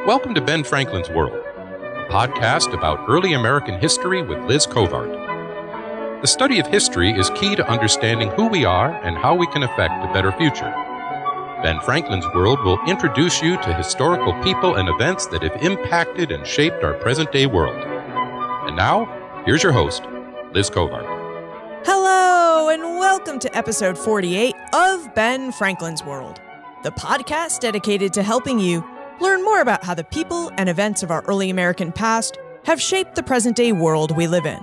Welcome to Ben Franklin's World, a podcast about early American history with Liz Covart. The study of history is key to understanding who we are and how we can affect a better future. Ben Franklin's World will introduce you to historical people and events that have impacted and shaped our present-day world. And now, here's your host, Liz Covart. Hello, and welcome to episode 48 of Ben Franklin's World, the podcast dedicated to helping you learn more about how the people and events of our early American past have shaped the present-day world we live in.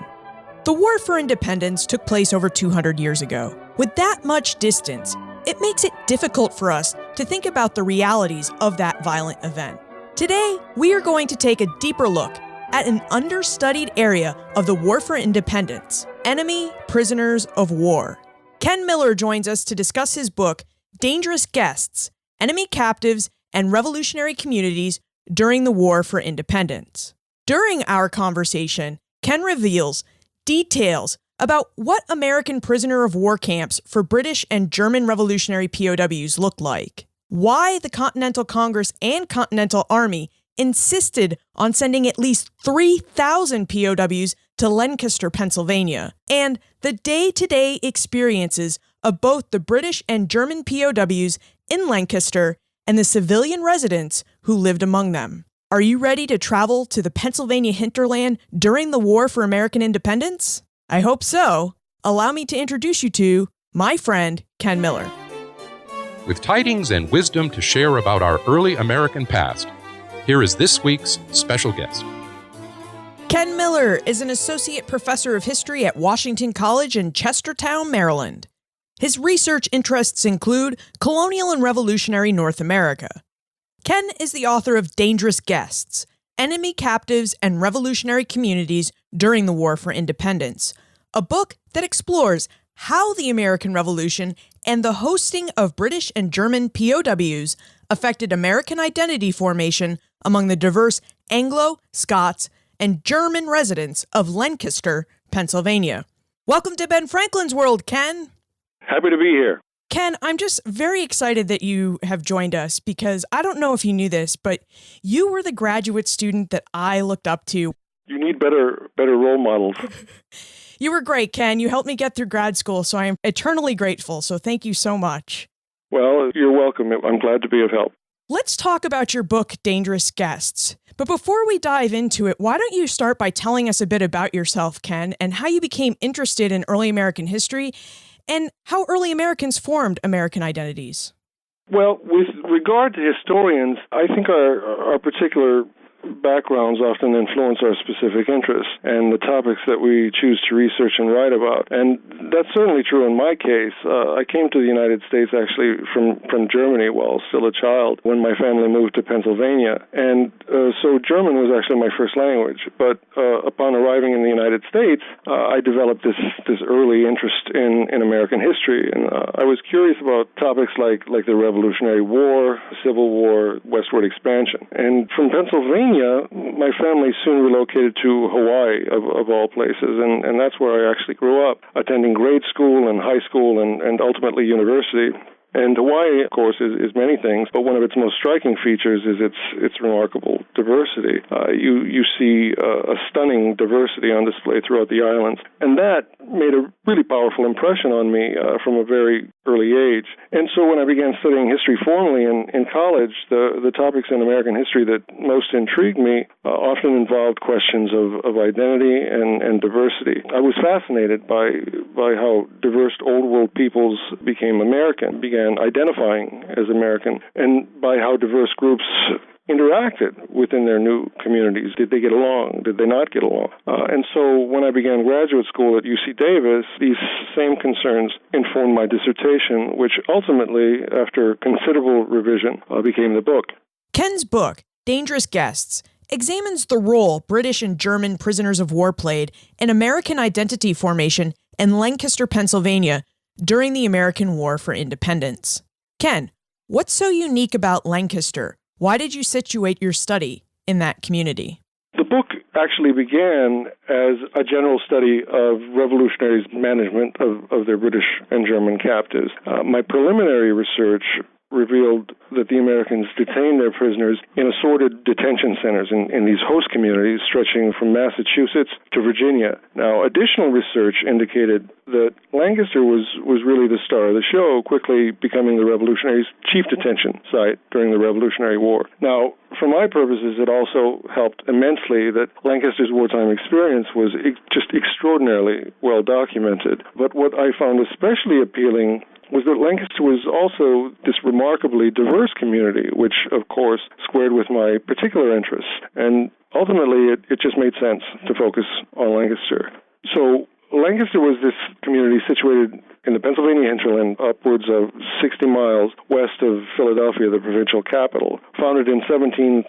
The War for Independence took place over 200 years ago. With that much distance, it makes it difficult for us to think about the realities of that violent event. Today, we are going to take a deeper look at an understudied area of the War for Independence, enemy prisoners of war. Ken Miller joins us to discuss his book, Dangerous Guests, Enemy Captives and Revolutionary Communities During the War for Independence. During our conversation, Ken reveals details about what American prisoner of war camps for British and German revolutionary POWs looked like, why the Continental Congress and Continental Army insisted on sending at least 3,000 POWs to Lancaster, Pennsylvania, and the day-to-day experiences of both the British and German POWs in Lancaster and the civilian residents who lived among them. Are you ready to travel to the Pennsylvania hinterland during the War for American Independence? I hope so. Allow me to introduce you to my friend, Ken Miller. With tidings and wisdom to share about our early American past, here is this week's special guest. Ken Miller is an associate professor of history at Washington College in Chestertown, Maryland. His research interests include colonial and revolutionary North America. Ken is the author of Dangerous Guests, Enemy Captives and Revolutionary Communities During the War for Independence, a book that explores how the American Revolution and the hosting of British and German POWs affected American identity formation among the diverse Anglo, Scots, and German residents of Lancaster, Pennsylvania. Welcome to Ben Franklin's World, Ken. Happy to be here. Ken, I'm just very excited that you have joined us because I don't know if you knew this, but you were the graduate student that I looked up to. You need better role models. You were great, Ken. You helped me get through grad school, so I am eternally grateful. So thank you so much. Well, you're welcome. I'm glad to be of help. Let's talk about your book, Dangerous Guests. But before we dive into it, why don't you start by telling us a bit about yourself, Ken, and how you became interested in early American history and how early Americans formed American identities? Well, with regard to historians, I think our particular backgrounds often influence our specific interests and the topics that we choose to research and write about. And that's certainly true in my case. I came to the United States actually from Germany while still a child when my family moved to Pennsylvania. And so German was actually my first language. But upon arriving in the United States, I developed this early interest in American history. And I was curious about topics like the Revolutionary War, Civil War, westward expansion. And from Pennsylvania, my family soon relocated to Hawaii, of all places, and that's where I actually grew up, attending grade school and high school and ultimately university. And Hawaii, of course, is many things, but one of its most striking features is its remarkable diversity. You see a stunning diversity on display throughout the islands, and that made a really powerful impression on me from a very early age. And so when I began studying history formally in college, the topics in American history that most intrigued me often involved questions of identity and diversity. I was fascinated by how diverse old world peoples became American, began identifying as American, and by how diverse groups interacted within their new communities. Did they get along? Did they not get along? And so when I began graduate school at UC Davis, these same concerns informed my dissertation, which ultimately, after considerable revision, became the book. Ken's book, Dangerous Guests, examines the role British and German prisoners of war played in American identity formation in Lancaster, Pennsylvania, during the American War for Independence. Ken, what's so unique about Lancaster? Why did you situate your study in that community? The book actually began as a general study of revolutionaries' management of their British and German captives. My preliminary research revealed that the Americans detained their prisoners in assorted detention centers in these host communities stretching from Massachusetts to Virginia. Now, additional research indicated that Lancaster was really the star of the show, quickly becoming the revolutionaries' chief detention site during the Revolutionary War. Now, for my purposes, it also helped immensely that Lancaster's wartime experience was just extraordinarily well documented. But what I found especially appealing was that Lancaster was also this remarkably diverse community, which, of course, squared with my particular interests. And ultimately, it just made sense to focus on Lancaster. So Lancaster was this community situated in the Pennsylvania hinterland, upwards of 60 miles west of Philadelphia, the provincial capital. Founded in 1730,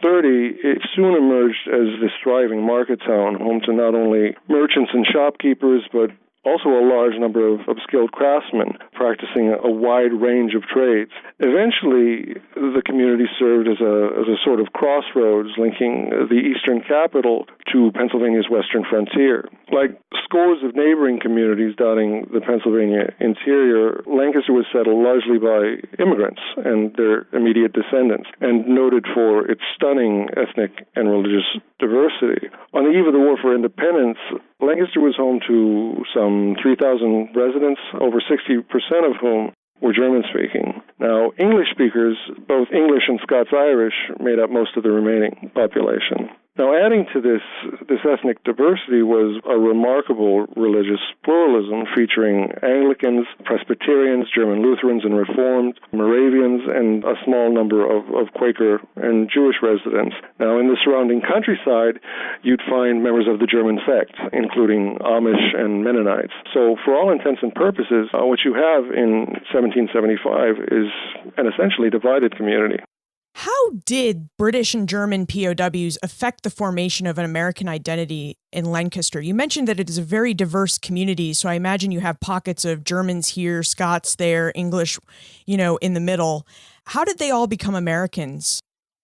it soon emerged as this thriving market town, home to not only merchants and shopkeepers, but also a large number of skilled craftsmen practicing a wide range of trades. Eventually, the community served as a sort of crossroads linking the eastern capital to Pennsylvania's western frontier. Like scores of neighboring communities dotting the Pennsylvania interior, Lancaster was settled largely by immigrants and their immediate descendants, and noted for its stunning ethnic and religious diversity. On the eve of the War for Independence, Lancaster was home to some 3,000 residents, over 60% of whom were German-speaking. Now, English speakers, both English and Scots-Irish, made up most of the remaining population. Now, adding to this ethnic diversity was a remarkable religious pluralism featuring Anglicans, Presbyterians, German Lutherans and Reformed, Moravians, and a small number of Quaker and Jewish residents. Now, in the surrounding countryside, you'd find members of the German sects, including Amish and Mennonites. So, for all intents and purposes, what you have in 1775 is an essentially divided community. How did British and German POWs affect the formation of an American identity in Lancaster? You mentioned that it is a very diverse community, so I imagine you have pockets of Germans here, Scots there, English, in the middle. How did they all become Americans?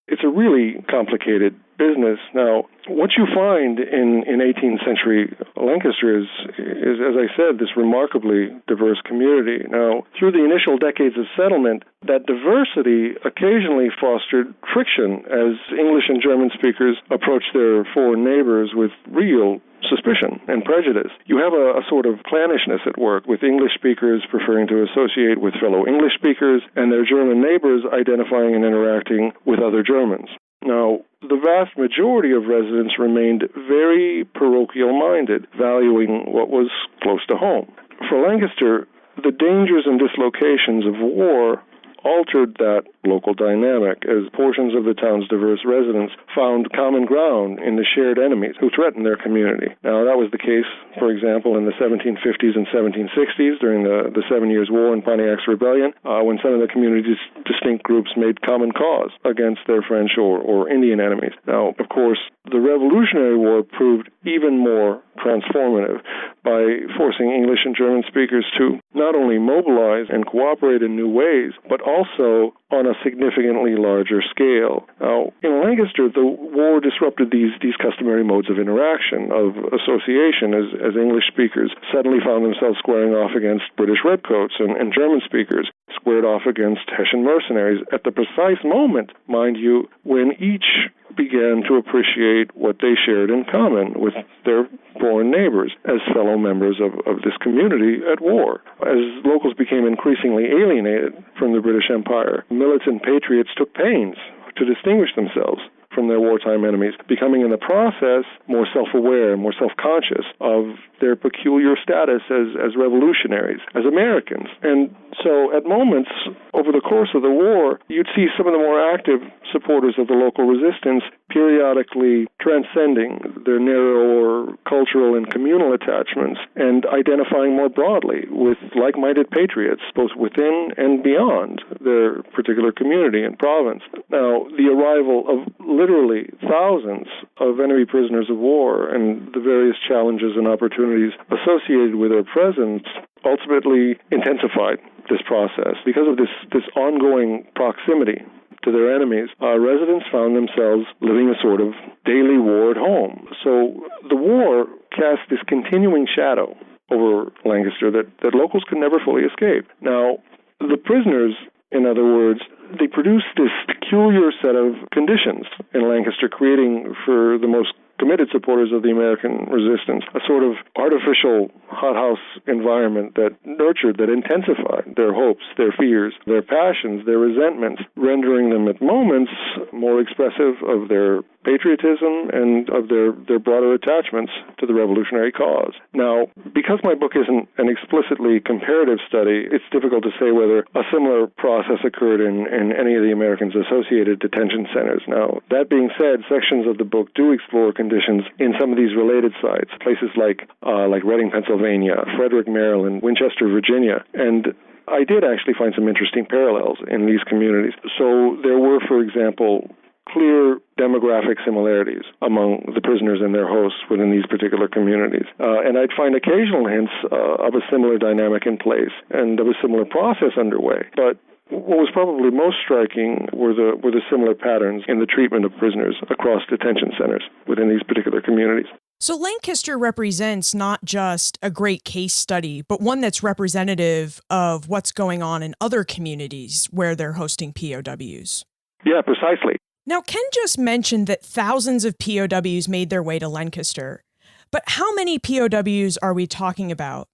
It's a really complicated business. Now, what you find in 18th century Lancaster is, as I said, this remarkably diverse community. Now, through the initial decades of settlement, that diversity occasionally fostered friction as English and German speakers approached their foreign neighbors with real suspicion and prejudice. You have a sort of clannishness at work, with English speakers preferring to associate with fellow English speakers and their German neighbors identifying and interacting with other Germans. Now, the vast majority of residents remained very parochial-minded, valuing what was close to home. For Lancaster, the dangers and dislocations of war altered that local dynamic as portions of the town's diverse residents found common ground in the shared enemies who threatened their community. Now, that was the case, for example, in the 1750s and 1760s during the 7 Years' War and Pontiac's Rebellion, when some of the community's distinct groups made common cause against their French or Indian enemies. Now, of course, the Revolutionary War proved even more transformative by forcing English and German speakers to not only mobilize and cooperate in new ways, but also on a significantly larger scale. Now, in Lancaster, the war disrupted these customary modes of interaction, of association, as English speakers suddenly found themselves squaring off against British redcoats, and German speakers squared off against Hessian mercenaries at the precise moment, mind you, when each began to appreciate what they shared in common with their foreign neighbors as fellow members of this community at war. As locals became increasingly alienated from the British Empire, militant patriots took pains to distinguish themselves from their wartime enemies, becoming in the process more self-aware, more self-conscious of their peculiar status as revolutionaries, as Americans. And so at moments over the course of the war, you'd see some of the more active supporters of the local resistance periodically transcending their narrower cultural and communal attachments and identifying more broadly with like-minded patriots, both within and beyond their particular community and province. Now, the arrival of literally thousands of enemy prisoners of war and the various challenges and opportunities associated with their presence ultimately intensified this process. Because of this ongoing proximity to their enemies, residents found themselves living a sort of daily war at home. So the war cast this continuing shadow over Lancaster that locals could never fully escape. Now, the prisoners, in other words, they produced this peculiar set of conditions in Lancaster, creating for the most committed supporters of the American resistance a sort of artificial hothouse environment that nurtured, that intensified their hopes, their fears, their passions, their resentments, rendering them at moments more expressive of their patriotism and of their broader attachments to the revolutionary cause. Now, because my book isn't an explicitly comparative study, it's difficult to say whether a similar process occurred in any of the Americans' associated detention centers. Now, that being said, sections of the book do explore conditions in some of these related sites, places like Reading, Pennsylvania, Frederick, Maryland, Winchester, Virginia, and I did actually find some interesting parallels in these communities. So there were, for example, clear demographic similarities among the prisoners and their hosts within these particular communities. And I'd find occasional hints of a similar dynamic in place and of a similar process underway. But what was probably most striking were the similar patterns in the treatment of prisoners across detention centers within these particular communities. So Lancaster represents not just a great case study, but one that's representative of what's going on in other communities where they're hosting POWs. Yeah, precisely. Now, Ken just mentioned that thousands of POWs made their way to Lancaster. But how many POWs are we talking about?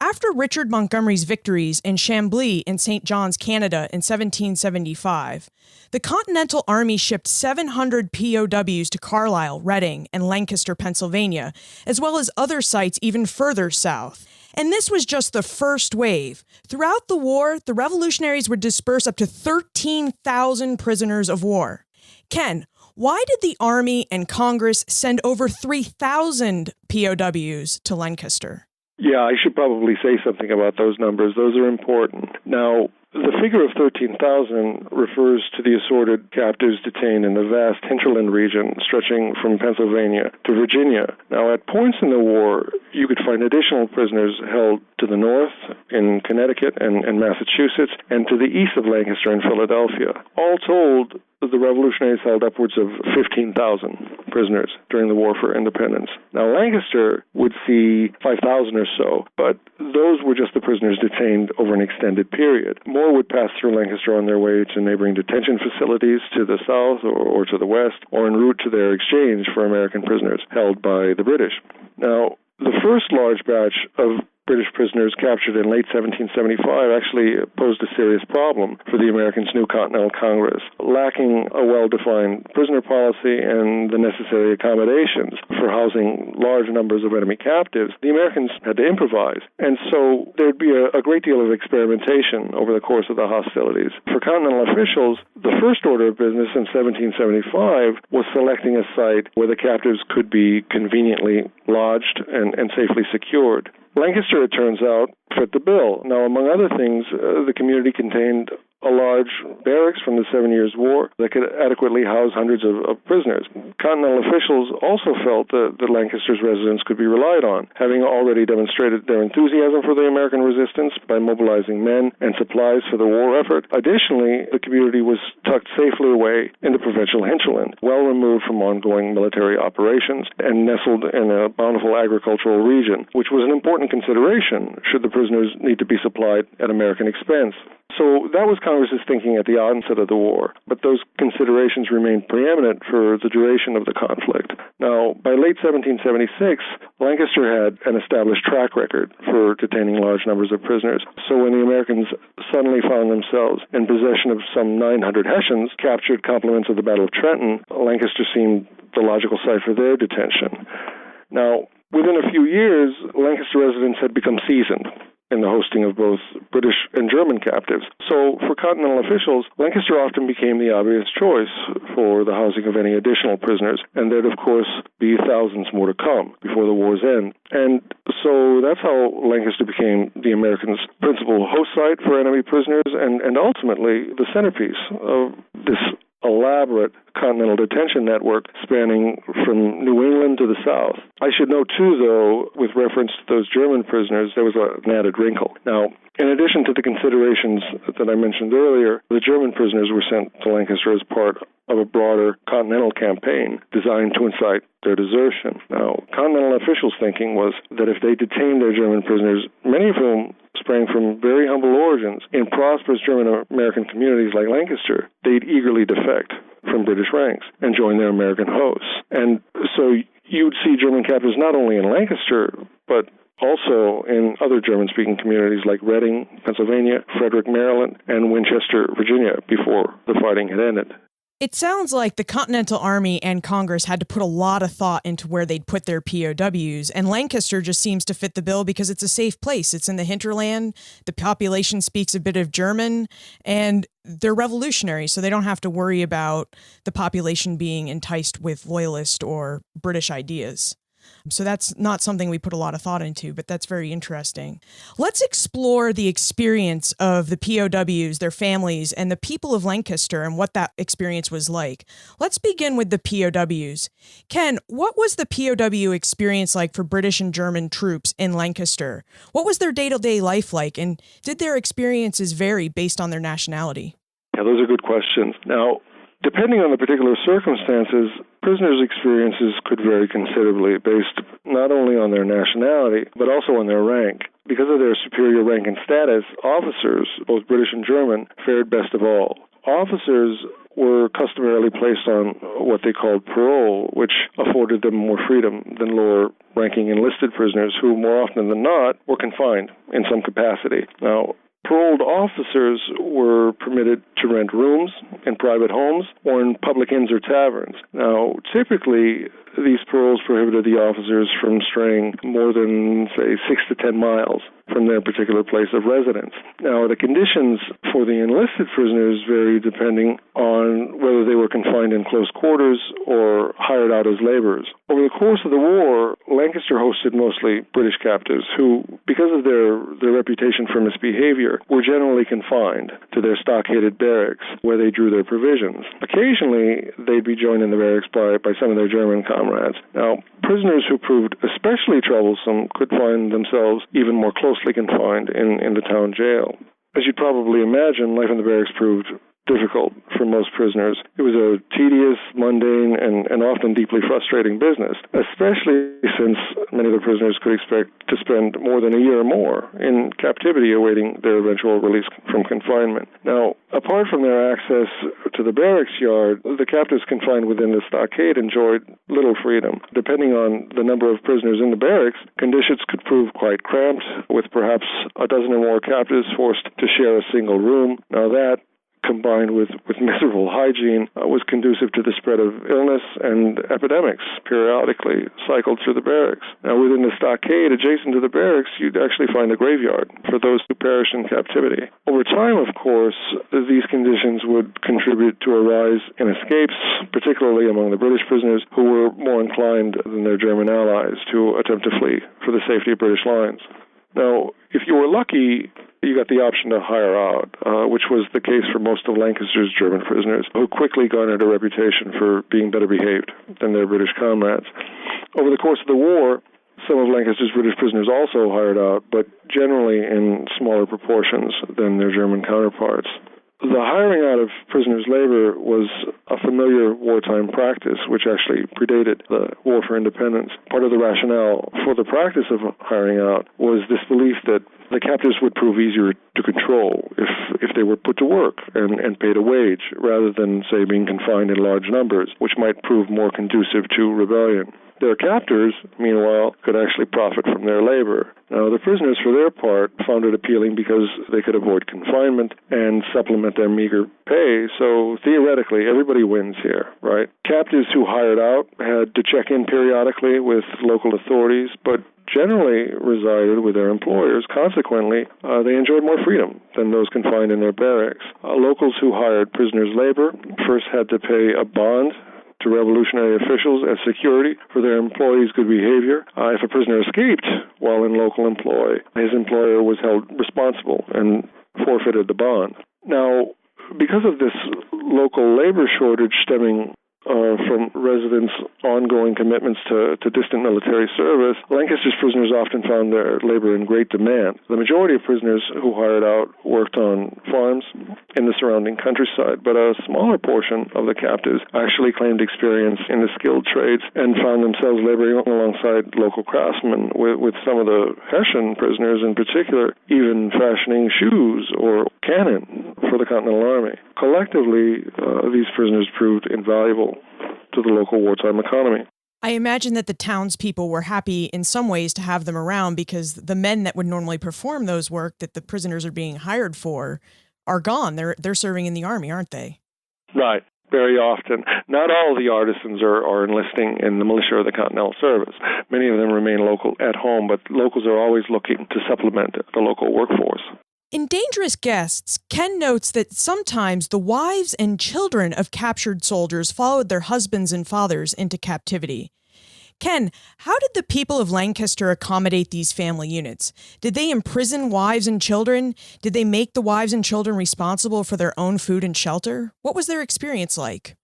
After Richard Montgomery's victories in Chambly and St. John's, Canada in 1775, the Continental Army shipped 700 POWs to Carlisle, Reading, and Lancaster, Pennsylvania, as well as other sites even further south. And this was just the first wave. Throughout the war, the revolutionaries would disperse up to 13,000 prisoners of war. Ken, why did the Army and Congress send over 3,000 POWs to Lancaster? Yeah, I should probably say something about those numbers. Those are important. Now, the figure of 13,000 refers to the assorted captives detained in the vast hinterland region stretching from Pennsylvania to Virginia. Now, at points in the war, you could find additional prisoners held to the north in Connecticut and Massachusetts, and to the east of Lancaster and Philadelphia. All told, the revolutionaries held upwards of 15,000 prisoners during the War for Independence. Now, Lancaster would see 5,000 or so, but those were just the prisoners detained over an extended period. More would pass through Lancaster on their way to neighboring detention facilities to the south or to the west, or en route to their exchange for American prisoners held by the British. Now, the first large batch of British prisoners captured in late 1775 actually posed a serious problem for the Americans' new Continental Congress. Lacking a well-defined prisoner policy and the necessary accommodations for housing large numbers of enemy captives, the Americans had to improvise. And so there'd be a great deal of experimentation over the course of the hostilities. For Continental officials, the first order of business in 1775 was selecting a site where the captives could be conveniently lodged and safely secured. Lancaster, it turns out, fit the bill. Now, among other things, the community contained a large barracks from the 7 Years' War that could adequately house hundreds of prisoners. Continental officials also felt that Lancaster's residents could be relied on, having already demonstrated their enthusiasm for the American resistance by mobilizing men and supplies for the war effort. Additionally, the community was tucked safely away in the provincial hinterland, well removed from ongoing military operations, and nestled in a bountiful agricultural region, which was an important consideration should the prisoners need to be supplied at American expense. So that was Congress's thinking at the onset of the war, but those considerations remained preeminent for the duration of the conflict. Now, by late 1776, Lancaster had an established track record for detaining large numbers of prisoners. So when the Americans suddenly found themselves in possession of some 900 Hessians, captured complements of the Battle of Trenton, Lancaster seemed the logical site for their detention. Now, within a few years, Lancaster residents had become seasoned in the hosting of both British and German captives. So for Continental officials, Lancaster often became the obvious choice for the housing of any additional prisoners, and there'd of course be thousands more to come before the war's end. And so that's how Lancaster became the Americans' principal host site for enemy prisoners and ultimately the centerpiece of this elaborate continental detention network spanning from New England to the south. I should note, too, though, with reference to those German prisoners, there was an added wrinkle. Now, in addition to the considerations that I mentioned earlier, the German prisoners were sent to Lancaster as part of a broader Continental campaign designed to incite their desertion. Now, Continental officials' thinking was that if they detained their German prisoners, many of whom sprang from very humble origins in prosperous German-American communities like Lancaster, they'd eagerly defect from British ranks and join their American hosts. And so you'd see German captives not only in Lancaster, but also in other German-speaking communities like Reading, Pennsylvania, Frederick, Maryland, and Winchester, Virginia, before the fighting had ended. It sounds like the Continental Army and Congress had to put a lot of thought into where they'd put their POWs, and Lancaster just seems to fit the bill because it's a safe place. It's in the hinterland, the population speaks a bit of German, and they're revolutionary, so they don't have to worry about the population being enticed with Loyalist or British ideas. So that's not something we put a lot of thought into, but that's very interesting. Let's explore the experience of the POWs, their families, and the people of Lancaster and what that experience was like. Let's begin with the POWs. Ken, what was the POW experience like for British and German troops in Lancaster? What was their day-to-day life like, and did their experiences vary based on their nationality? Yeah, those are good questions. Now, depending on the particular circumstances, prisoners' experiences could vary considerably based not only on their nationality, but also on their rank. Because of their superior rank and status, officers, both British and German, fared best of all. Officers were customarily placed on what they called parole, which afforded them more freedom than lower-ranking enlisted prisoners who, more often than not, were confined in some capacity. Now, paroled officers were permitted to rent rooms in private homes or in public inns or taverns. Now, typically, these paroles prohibited the officers from straying more than, say, 6 to 10 miles from their particular place of residence. Now, the conditions for the enlisted prisoners varied depending on whether they were confined in close quarters or hired out as laborers. Over the course of the war, Lancaster hosted mostly British captives who, because of their reputation for misbehavior, were generally confined to their stockaded barracks where they drew their provisions. Occasionally, they'd be joined in the barracks by some of their German comrades. Now, prisoners who proved especially troublesome could find themselves even more closely confined in the town jail. As you'd probably imagine, life in the barracks proved difficult for most prisoners. It was a tedious, mundane, and often deeply frustrating business, especially since many of the prisoners could expect to spend more than a year or more in captivity awaiting their eventual release from confinement. Now, apart from their access to the barracks yard, the captives confined within the stockade enjoyed little freedom. Depending on the number of prisoners in the barracks, conditions could prove quite cramped, with perhaps a dozen or more captives forced to share a single room. Now that, combined with miserable hygiene, was conducive to the spread of illness, and epidemics periodically cycled through the barracks. Now, within the stockade adjacent to the barracks, you'd actually find a graveyard for those who perished in captivity. Over time, of course, these conditions would contribute to a rise in escapes, particularly among the British prisoners who were more inclined than their German allies to attempt to flee for the safety of British lines. Now, if you were lucky, you got the option to hire out, which was the case for most of Lancaster's German prisoners, who quickly garnered a reputation for being better behaved than their British comrades. Over the course of the war, some of Lancaster's British prisoners also hired out, but generally in smaller proportions than their German counterparts. The hiring out of prisoners' labor was a familiar wartime practice, which actually predated the War for Independence. Part of the rationale for the practice of hiring out was this belief that the captives would prove easier to control if they were put to work and paid a wage, rather than, say, being confined in large numbers, which might prove more conducive to rebellion. Their captors, meanwhile, could actually profit from their labor. Now, the prisoners, for their part, found it appealing because they could avoid confinement and supplement their meager pay, so theoretically, everybody wins here, right? Captives who hired out had to check in periodically with local authorities, but generally resided with their employers. Consequently, they enjoyed more freedom than those confined in their barracks. Locals who hired prisoners' labor first had to pay a bond to revolutionary officials as security for their employees' good behavior. If a prisoner escaped while in local employ, his employer was held responsible and forfeited the bond. Now, because of this local labor shortage stemming from residents' ongoing commitments to distant military service, Lancaster's prisoners often found their labor in great demand. The majority of prisoners who hired out worked on farms in the surrounding countryside, but a smaller portion of the captives actually claimed experience in the skilled trades and found themselves laboring alongside local craftsmen, with some of the Hessian prisoners in particular even fashioning shoes or cannon for the Continental Army. Collectively, these prisoners proved invaluable to the local wartime economy. I imagine that the townspeople were happy in some ways to have them around because the men that would normally perform those work that the prisoners are being hired for are gone. They're serving in the army, aren't they? Right. Very often. Not all the artisans are enlisting in the militia or the Continental Service. Many of them remain local at home, but locals are always looking to supplement the local workforce. In Dangerous Guests, Ken notes that sometimes the wives and children of captured soldiers followed their husbands and fathers into captivity. Ken, how did the people of Lancaster accommodate these family units? Did they imprison wives and children? Did they make the wives and children responsible for their own food and shelter? What was their experience like?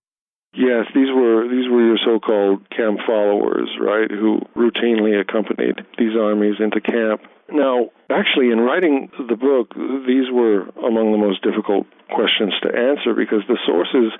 Yes, these were your so-called camp followers, right, who routinely accompanied these armies into camp. Now, actually, in writing the book, these were among the most difficult questions to answer because the sources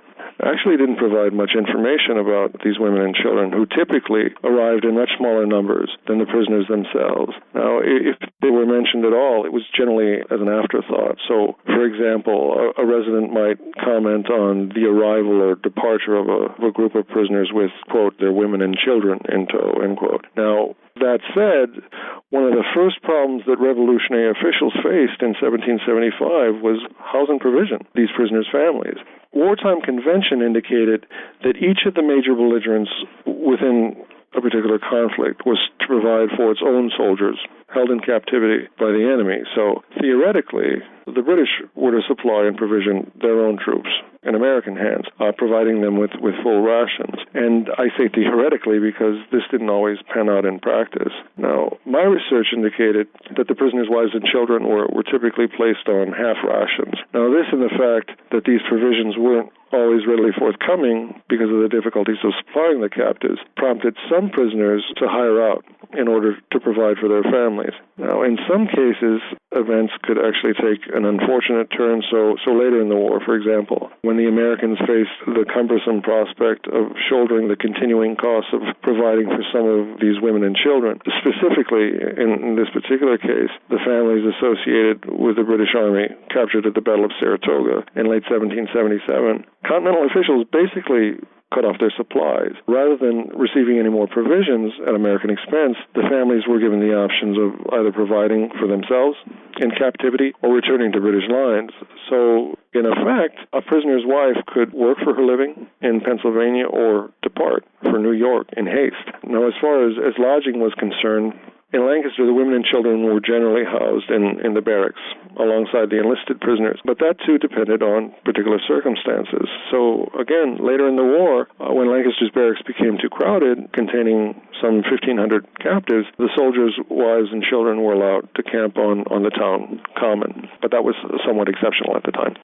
actually didn't provide much information about these women and children who typically arrived in much smaller numbers than the prisoners themselves. Now, if they were mentioned at all, it was generally as an afterthought. So, for example, a resident might comment on the arrival or departure of a group of prisoners with, quote, their women and children in tow, end quote. Now, that said, one of the first problems that revolutionary officials faced in 1775 was housing provision for these prisoners' families. Wartime convention indicated that each of the major belligerents within a particular conflict was to provide for its own soldiers held in captivity by the enemy. So theoretically, the British were to supply and provision their own troops in American hands, providing them with full rations. And I say theoretically because this didn't always pan out in practice. Now, my research indicated that the prisoners' wives and children were typically placed on half rations. Now, this and the fact that these provisions weren't always readily forthcoming because of the difficulties of supplying the captives prompted some prisoners to hire out in order to provide for their families. Now, in some cases, events could actually take an unfortunate turn. So later in the war, for example, when the Americans faced the cumbersome prospect of shouldering the continuing costs of providing for some of these women and children, specifically in this particular case, the families associated with the British Army captured at the Battle of Saratoga in late 1777, Continental officials basically cut off their supplies. Rather than receiving any more provisions at American expense, the families were given the options of either providing for themselves in captivity or returning to British lines. So, in effect, a prisoner's wife could work for her living in Pennsylvania or depart for New York in haste. Now, as far as lodging was concerned, in Lancaster, the women and children were generally housed in the barracks alongside the enlisted prisoners, but that too depended on particular circumstances. So again, later in the war, when Lancaster's barracks became too crowded, containing some 1,500 captives, the soldiers' wives and children were allowed to camp on the town common, but that was somewhat exceptional at the time.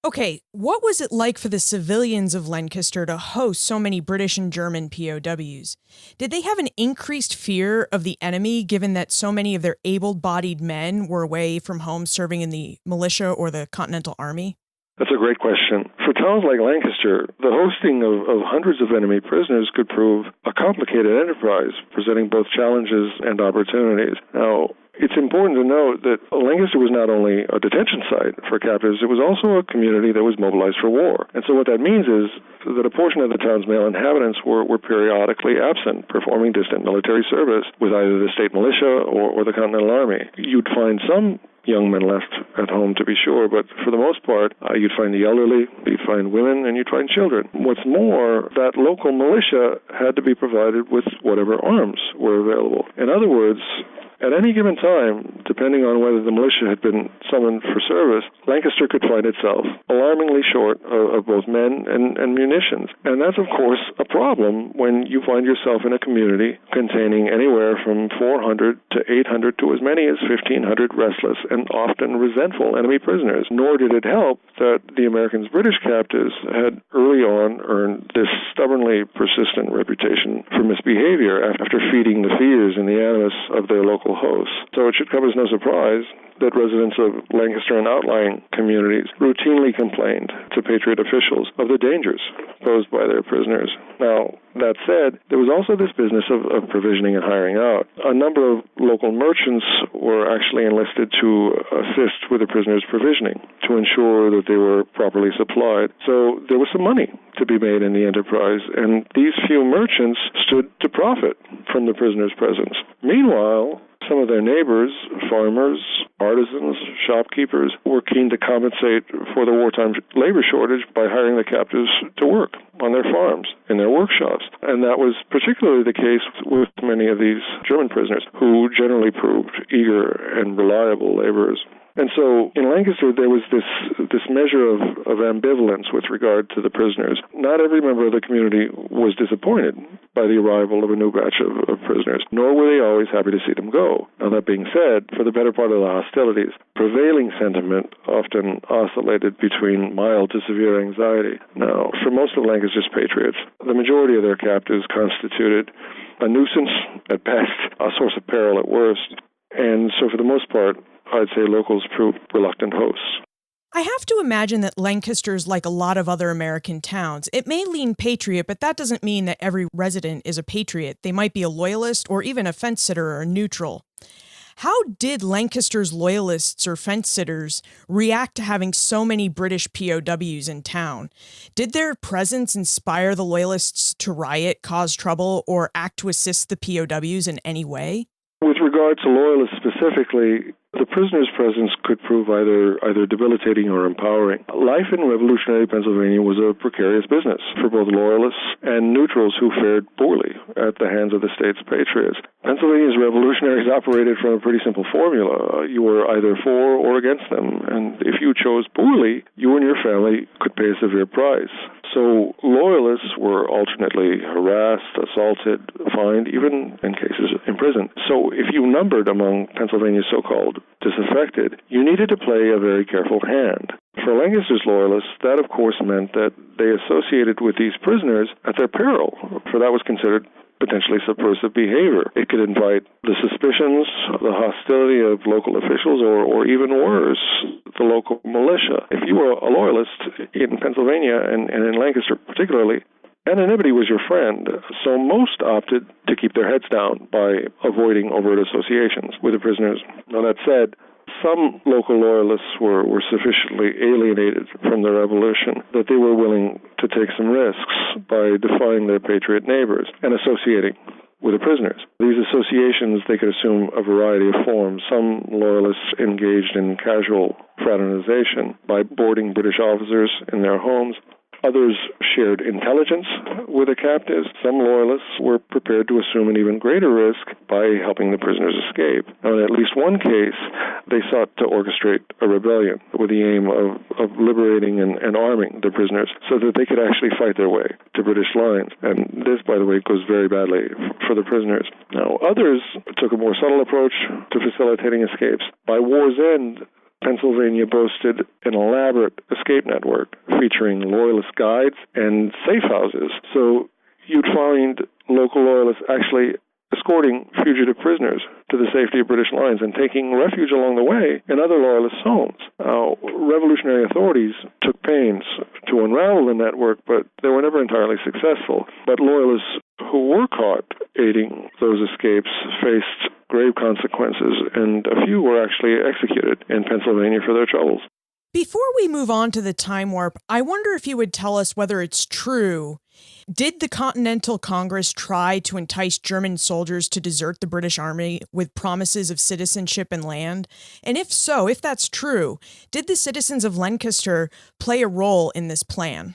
Okay, what was it like for the civilians of Lancaster to host so many British and German POWs? Did they have an increased fear of the enemy given that so many of their able-bodied men were away from home serving in the militia or the Continental Army? That's a great question. For towns like Lancaster, the hosting of hundreds of enemy prisoners could prove a complicated enterprise, presenting both challenges and opportunities. Now, it's important to note that Lancaster was not only a detention site for captives, it was also a community that was mobilized for war. And so what that means is that a portion of the town's male inhabitants were periodically absent, performing distant military service with either the state militia or the Continental Army. You'd find some young men left at home, to be sure, but for the most part, you'd find the elderly, you'd find women, and you'd find children. What's more, that local militia had to be provided with whatever arms were available. In other words, At any given time, depending on whether the militia had been summoned for service, Lancaster could find itself alarmingly short of both men and munitions. And that's, of course, a problem when you find yourself in a community containing anywhere from 400 to 800 to as many as 1,500 restless and often resentful enemy prisoners. Nor did it help that the Americans' British captives had early on earned this stubbornly persistent reputation for misbehavior after feeding the fears and the animus of their local hosts. So it should come as no surprise that residents of Lancaster and outlying communities routinely complained to patriot officials of the dangers posed by their prisoners. Now, that said, there was also this business of provisioning and hiring out. A number of local merchants were actually enlisted to assist with the prisoners' provisioning to ensure that they were properly supplied. So there was some money to be made in the enterprise, and these few merchants stood to profit from the prisoners' presence. Meanwhile, some of their neighbors, farmers, artisans, shopkeepers, were keen to compensate for the wartime labor shortage by hiring the captives to work on their farms, in their workshops. And that was particularly the case with many of these German prisoners, who generally proved eager and reliable laborers. And so in Lancaster, there was this measure of ambivalence with regard to the prisoners. Not every member of the community was disappointed by the arrival of a new batch of prisoners, nor were they always happy to see them go. Now, that being said, for the better part of the hostilities, prevailing sentiment often oscillated between mild to severe anxiety. Now, for most of Lancaster's patriots, the majority of their captives constituted a nuisance at best, a source of peril at worst. And so for the most part, I'd say locals proved reluctant hosts. I have to imagine that Lancaster's like a lot of other American towns. It may lean patriot, but that doesn't mean that every resident is a patriot. They might be a loyalist or even a fence sitter or neutral. How did Lancaster's loyalists or fence sitters react to having so many British POWs in town? Did their presence inspire the loyalists to riot, cause trouble, or act to assist the POWs in any way? With regard to loyalists specifically, the prisoner's presence could prove either debilitating or empowering. Life in revolutionary Pennsylvania was a precarious business for both loyalists and neutrals who fared poorly at the hands of the state's patriots. Pennsylvania's revolutionaries operated from a pretty simple formula. You were either for or against them, and if you chose poorly, you and your family could pay a severe price. So loyalists were alternately harassed, assaulted, fined, even in cases imprisoned. So if you numbered among Pennsylvania's so-called disaffected, you needed to play a very careful hand. For Lancaster's loyalists, that of course meant that they associated with these prisoners at their peril, for that was considered potentially subversive behavior. It could invite the suspicions, the hostility of local officials, or even worse, the local militia. If you were a loyalist in Pennsylvania, and in Lancaster particularly, anonymity was your friend, so most opted to keep their heads down by avoiding overt associations with the prisoners. Now, that said, some local loyalists were sufficiently alienated from the revolution that they were willing to take some risks by defying their patriot neighbors and associating with the prisoners. These associations, they could assume a variety of forms. Some loyalists engaged in casual fraternization by boarding British officers in their homes. Others shared intelligence with the captives. Some loyalists were prepared to assume an even greater risk by helping the prisoners escape. Now, in at least one case, they sought to orchestrate a rebellion with the aim of liberating and arming the prisoners so that they could actually fight their way to British lines. And this, by the way, goes very badly for the prisoners. Now, others took a more subtle approach to facilitating escapes. By war's end, Pennsylvania boasted an elaborate escape network featuring loyalist guides and safe houses. So you'd find local loyalists actually escorting fugitive prisoners to the safety of British lines and taking refuge along the way in other loyalist homes. Now, revolutionary authorities took pains to unravel the network, but they were never entirely successful. But loyalists who were caught aiding those escapes faced grave consequences, and a few were actually executed in Pennsylvania for their troubles. Before we move on to the time warp, I wonder if you would tell us whether it's true. Did the Continental Congress try to entice German soldiers to desert the British Army with promises of citizenship and land? And if so, if that's true, did the citizens of Lancaster play a role in this plan?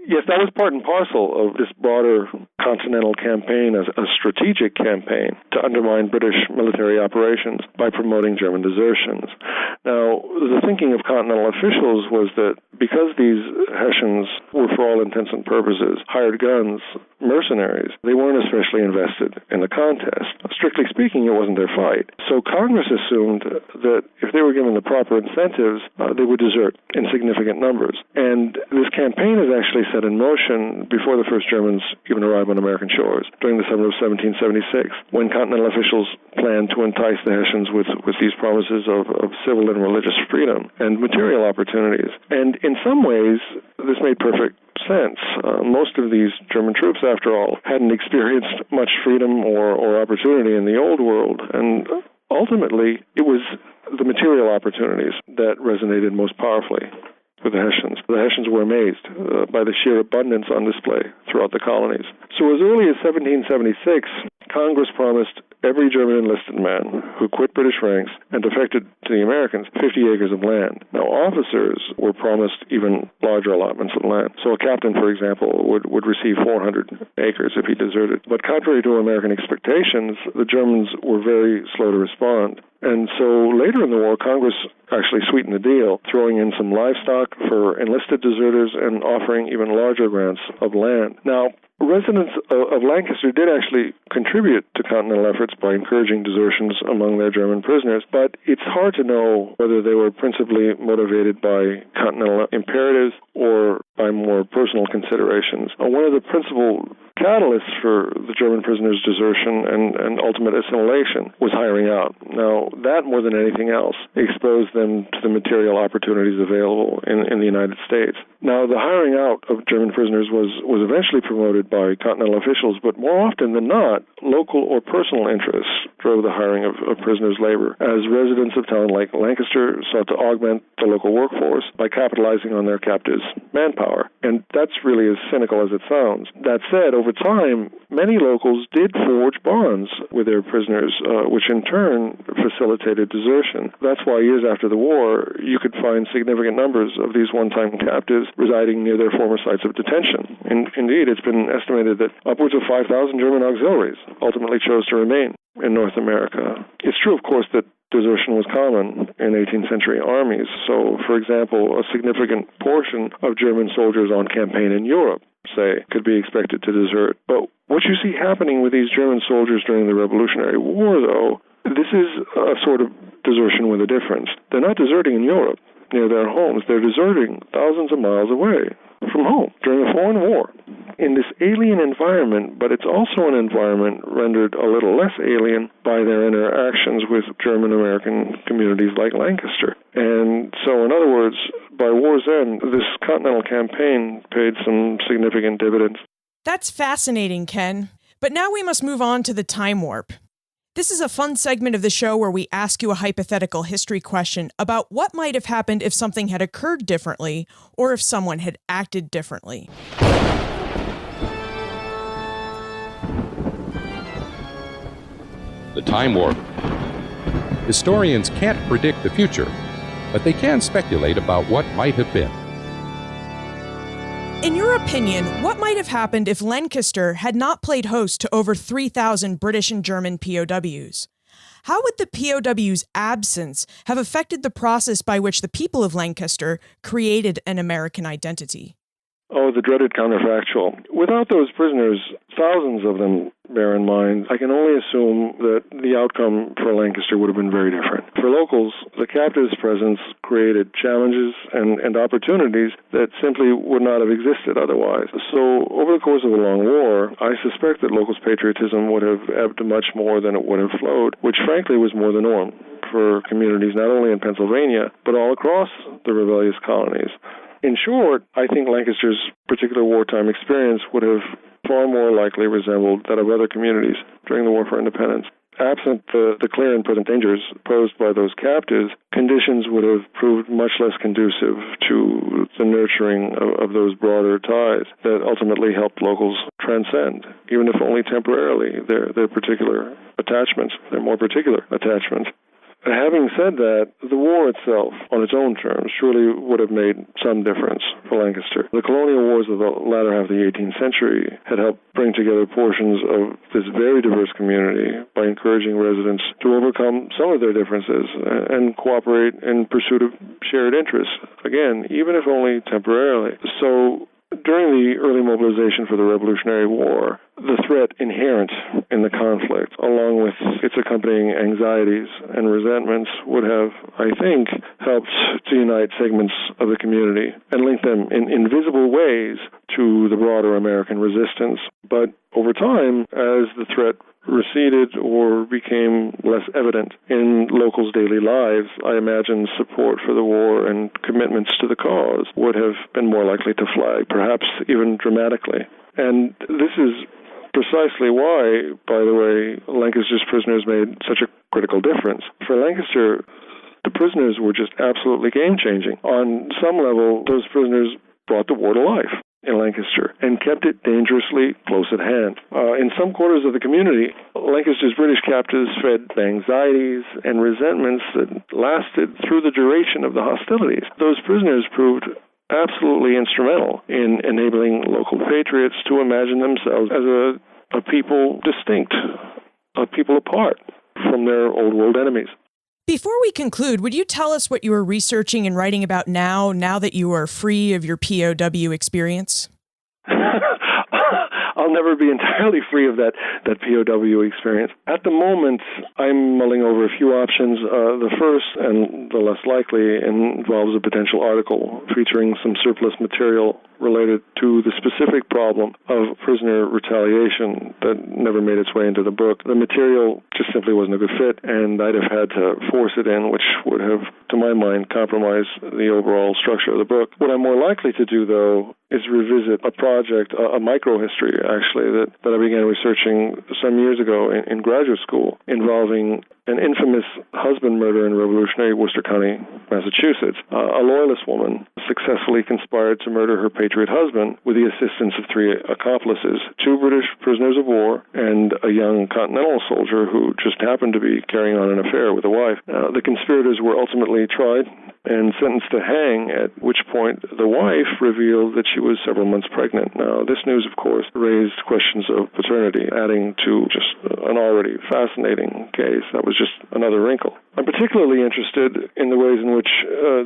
Yes, that was part and parcel of this broader Continental campaign, as a strategic campaign to undermine British military operations by promoting German desertions. Now, the thinking of Continental officials was that because these Hessians were, for all intents and purposes, hired guns, mercenaries, they weren't especially invested in the contest. Strictly speaking, it wasn't their fight. So Congress assumed that if they were given the proper incentives, they would desert in significant numbers. And this campaign is actually set in motion before the first Germans even arrived on American shores, during the summer of 1776, when Continental officials planned to entice the Hessians with these promises of civil and religious freedom and material opportunities. And in some ways, this made perfect sense. Most of these German troops, after all, hadn't experienced much freedom or opportunity in the Old World, and ultimately, it was the material opportunities that resonated most powerfully with the Hessians. The Hessians were amazed by the sheer abundance on display throughout the colonies. So as early as 1776, Congress promised every German enlisted man who quit British ranks and defected to the Americans 50 acres of land. Now, officers were promised even larger allotments of land. So a captain, for example, would receive 400 acres if he deserted. But contrary to American expectations, the Germans were very slow to respond. And so later in the war, Congress actually sweetened the deal, throwing in some livestock for enlisted deserters and offering even larger grants of land. Now, residents of Lancaster did actually contribute to Continental efforts by encouraging desertions among their German prisoners, but it's hard to know whether they were principally motivated by Continental imperatives or by more personal considerations. One of the principal catalysts for the German prisoners' desertion and ultimate assimilation was hiring out. Now, that more than anything else exposed them to the material opportunities available in the United States. Now, the hiring out of German prisoners was eventually promoted by Continental officials, but more often than not, local or personal interests drove the hiring of prisoners' labor, as residents of town like Lancaster sought to augment the local workforce by capitalizing on their captives' manpower. And that's really as cynical as it sounds. That said, over time, many locals did forge bonds with their prisoners, which in turn facilitated desertion. That's why years after the war, you could find significant numbers of these one-time captives residing near their former sites of detention. Indeed, it's been estimated that upwards of 5,000 German auxiliaries ultimately chose to remain in North America. It's true, of course, that desertion was common in 18th century armies. So, for example, a significant portion of German soldiers on campaign in Europe, say, could be expected to desert. But what you see happening with these German soldiers during the Revolutionary War, though, this is a sort of desertion with a difference. They're not deserting in Europe near their homes. They're deserting thousands of miles away from home during a foreign war in this alien environment, but it's also an environment rendered a little less alien by their interactions with German-American communities like Lancaster. And so, in other words, by war's end, this Continental campaign paid some significant dividends. That's fascinating, Ken. But now we must move on to the time warp. This is a fun segment of the show where we ask you a hypothetical history question about what might have happened if something had occurred differently or if someone had acted differently. The time warp. Historians can't predict the future, but they can speculate about what might have been. In your opinion, what might have happened if Lancaster had not played host to over 3,000 British and German POWs? How would the POWs' absence have affected the process by which the people of Lancaster created an American identity? Oh, the dreaded counterfactual. Without those prisoners, thousands of them, bear in mind, I can only assume that the outcome for Lancaster would have been very different. For locals, the captives' presence created challenges and opportunities that simply would not have existed otherwise. So, over the course of a long war, I suspect that locals' patriotism would have ebbed much more than it would have flowed, which frankly was more the norm for communities not only in Pennsylvania, but all across the rebellious colonies. In short, I think Lancaster's particular wartime experience would have far more likely resembled that of other communities during the War for Independence. Absent the clear and present dangers posed by those captives, conditions would have proved much less conducive to the nurturing of those broader ties that ultimately helped locals transcend, even if only temporarily, their particular attachments, their more particular attachments. Having said that, the war itself, on its own terms, surely would have made some difference for Lancaster. The colonial wars of the latter half of the 18th century had helped bring together portions of this very diverse community by encouraging residents to overcome some of their differences and cooperate in pursuit of shared interests, again, even if only temporarily. So, during the early mobilization for the Revolutionary War, the threat inherent in the conflict, along with its accompanying anxieties and resentments, would have, I think, helped to unite segments of the community and link them in invisible ways to the broader American resistance. But over time, as the threat receded or became less evident in locals' daily lives, I imagine support for the war and commitments to the cause would have been more likely to flag, perhaps even dramatically. And this is precisely why, by the way, Lancaster's prisoners made such a critical difference. For Lancaster, the prisoners were just absolutely game-changing. On some level, those prisoners brought the war to life in Lancaster and kept it dangerously close at hand. In some quarters of the community, Lancaster's British captives fed anxieties and resentments that lasted through the duration of the hostilities. Those prisoners proved absolutely instrumental in enabling local patriots to imagine themselves as a people distinct, a people apart from their old world enemies. Before we conclude, would you tell us what you are researching and writing about now that you are free of your POW experience? I'll never be entirely free of that POW experience. At the moment, I'm mulling over a few options. The first, and the less likely, involves a potential article featuring some surplus material related to the specific problem of prisoner retaliation that never made its way into the book. The material just simply wasn't a good fit, and I'd have had to force it in, which would have, to my mind, compromised the overall structure of the book. What I'm more likely to do, though, is revisit a project, a microhistory, actually, that I began researching some years ago in graduate school, involving an infamous husband murder in revolutionary Worcester County, Massachusetts. A Loyalist woman successfully conspired to murder her patriot husband with the assistance of 3 accomplices, 2 British prisoners of war and a young Continental soldier who just happened to be carrying on an affair with a wife. The conspirators were ultimately tried and sentenced to hang, at which point the wife revealed that she was several months pregnant. Now, this news, of course, raised questions of paternity, adding to just an already fascinating case. That was just another wrinkle. I'm particularly interested in the ways in which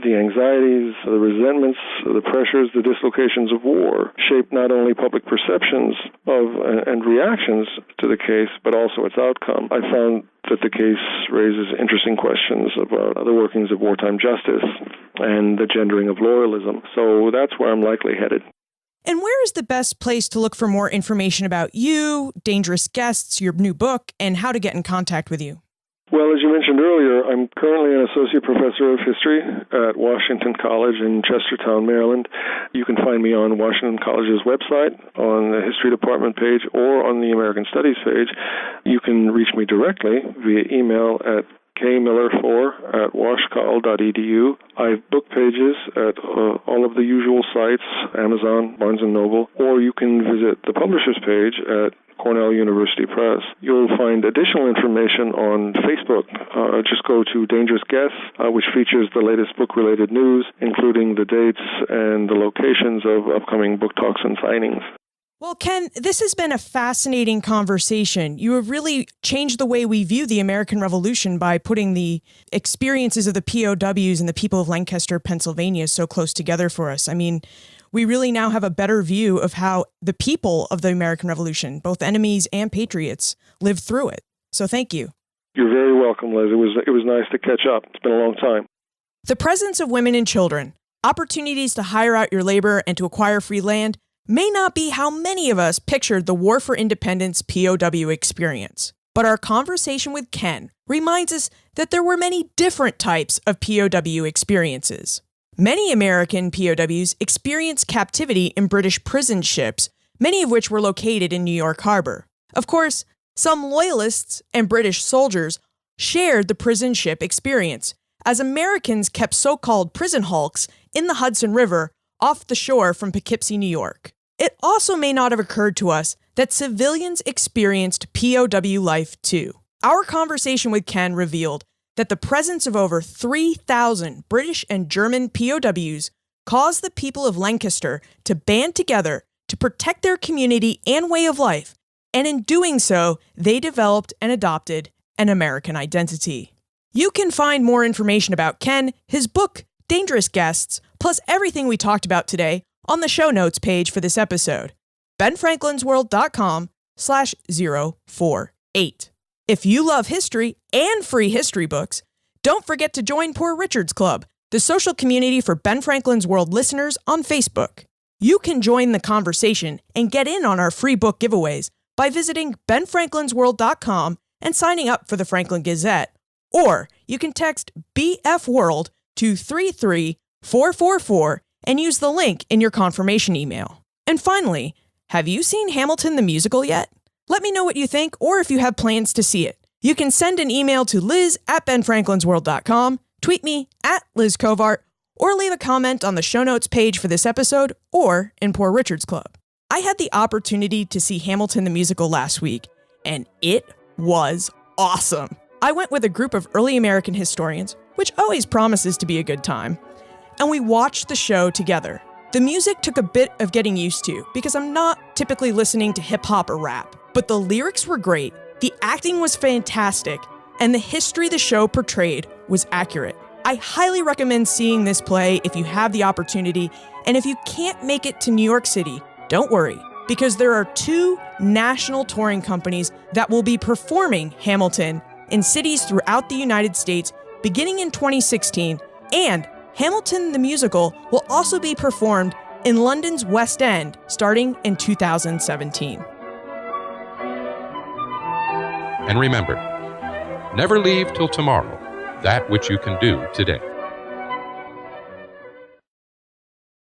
the anxieties, the resentments, the pressures, the dislocations of war shape not only public perceptions of and reactions to the case, but also its outcome. I found that the case raises interesting questions about the workings of wartime justice and the gendering of loyalism. So that's where I'm likely headed. And where is the best place to look for more information about you, Dangerous Guests, your new book, and how to get in contact with you? Well, as you mentioned earlier, I'm currently an associate professor of history at Washington College in Chestertown, Maryland. You can find me on Washington College's website, on the history department page, or on the American Studies page. You can reach me directly via email at kmiller4@washcoll.edu. I have book pages at all of the usual sites, Amazon, Barnes & Noble, or you can visit the publisher's page at Cornell University Press. You'll find additional information on Facebook. Just go to Dangerous Guests, which features the latest book-related news, including the dates and the locations of upcoming book talks and signings. Well, Ken, this has been a fascinating conversation. You have really changed the way we view the American Revolution by putting the experiences of the POWs and the people of Lancaster, Pennsylvania so close together for us. I mean, we really now have a better view of how the people of the American Revolution, both enemies and patriots, lived through it. So thank you. You're very welcome, Liz. It was nice to catch up. It's been a long time. The presence of women and children, opportunities to hire out your labor and to acquire free land, may not be how many of us pictured the War for Independence POW experience. But our conversation with Ken reminds us that there were many different types of POW experiences. Many American POWs experienced captivity in British prison ships, many of which were located in New York Harbor. Of course, some Loyalists and British soldiers shared the prison ship experience, as Americans kept so-called prison hulks in the Hudson River off the shore from Poughkeepsie, New York. It also may not have occurred to us that civilians experienced POW life too. Our conversation with Ken revealed that the presence of over 3,000 British and German POWs caused the people of Lancaster to band together to protect their community and way of life, and in doing so, they developed and adopted an American identity. You can find more information about Ken, his book, Dangerous Guests, plus everything we talked about today on the show notes page for this episode, benfranklinsworld.com/048. If you love history and free history books, don't forget to join Poor Richard's Club, the social community for Ben Franklin's World listeners on Facebook. You can join the conversation and get in on our free book giveaways by visiting benfranklinsworld.com and signing up for the Franklin Gazette. Or you can text BFWorld to 33444 and use the link in your confirmation email. And finally, have you seen Hamilton the musical yet? Let me know what you think or if you have plans to see it. You can send an email to liz@benfranklinsworld.com, tweet me @LizCovart, or leave a comment on the show notes page for this episode or in Poor Richard's Club. I had the opportunity to see Hamilton the musical last week, and it was awesome. I went with a group of early American historians, which always promises to be a good time, and we watched the show together. The music took a bit of getting used to because I'm not typically listening to hip hop or rap, but the lyrics were great, the acting was fantastic, and the history the show portrayed was accurate. I highly recommend seeing this play if you have the opportunity, and if you can't make it to New York City, don't worry, because there are 2 national touring companies that will be performing Hamilton in cities throughout the United States beginning in 2016, and Hamilton the musical will also be performed in London's West End starting in 2017. And remember, never leave till tomorrow that which you can do today.